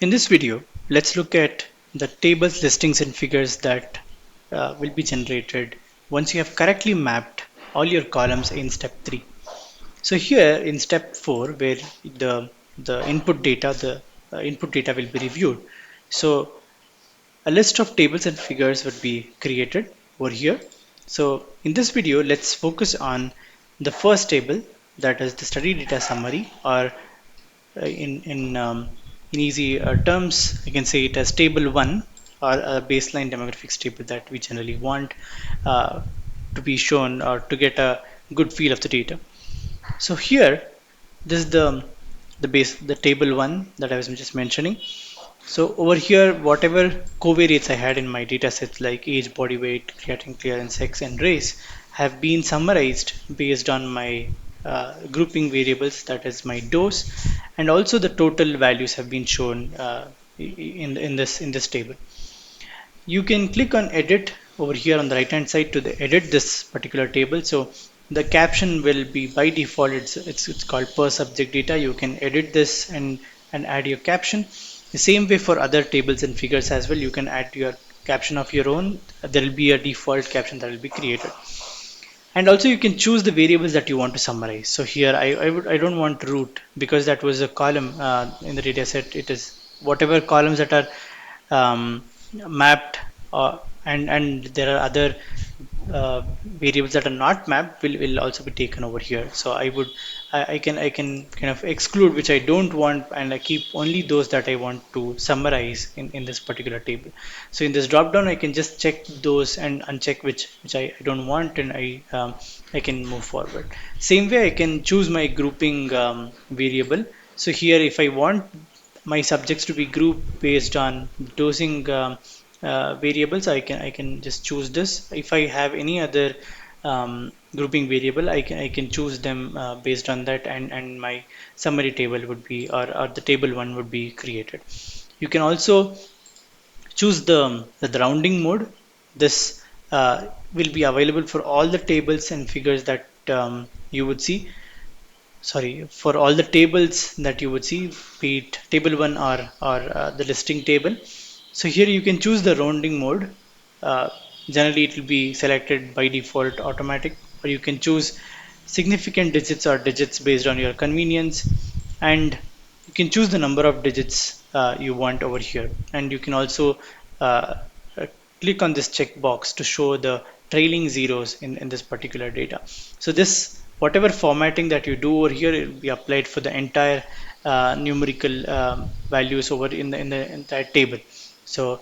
In this video, let's look at the tables, listings, and figures that will be generated once you have correctly mapped all your columns in step 3. So here in step 4, where the input data will be reviewed. So a list of tables and figures would be created over here. So in this video, let's focus on the first table, that is the study data summary, or in easy terms, you can say it as table 1, or a baseline demographics table that we generally want uh, to be shown or to get a good feel of the data. So here, this is the table 1 that I was just mentioning. So over here, whatever covariates I had in my data sets like age, body weight, creatine clearance, sex, and race have been summarized based on my grouping variables, that is my dose, and also the total values have been shown in this table. You can click on edit over here on the right hand side to edit this particular table. So the caption will be by default, it's called per subject data. You can edit this and add your caption. The same way for other tables and figures as well, you can add your caption of your own. There will be a default caption that will be created. And also you can choose the variables that you want to summarize. So here I don't want root because that was a column in the data set. It is whatever columns that are mapped, and there are other variables that are not mapped will also be taken over here. So I can kind of exclude which I don't want, and I keep only those that I want to summarize in this particular table. So in this drop down I can just check those and uncheck which I don't want, and I can move forward. Same way I can choose my grouping variable. So here if I want my subjects to be grouped based on dosing variables, I can just choose this. If I have any other grouping variable, I can choose them based on that, and my summary table would be, or the table 1 would be created. You can also choose the rounding mode. This will be available for all the tables and figures that you would see. Sorry, for all the tables that you would see, be it table 1 or the listing table. So here you can choose the rounding mode. Uh, Generally, it will be selected by default automatic, or you can choose significant digits or digits based on your convenience, and you can choose the number of digits you want over here. And you can also uh, uh, click on this checkbox to show the trailing zeros in this particular data. So this, whatever formatting that you do over here, it will be applied for the entire numerical values over in the entire table. So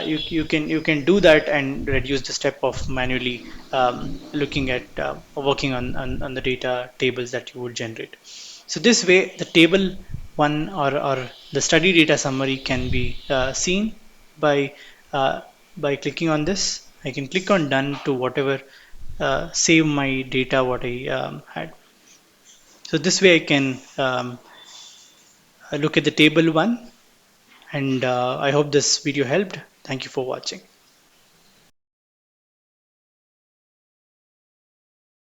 you can do that and reduce the step of manually looking at working on the data tables that you would generate. So this way, the table 1, or the study data summary, can be seen by uh, by clicking on this. I can click on done to whatever save my data what I had. So this way I can look at the table 1, and I hope this video helped. Thank you for watching.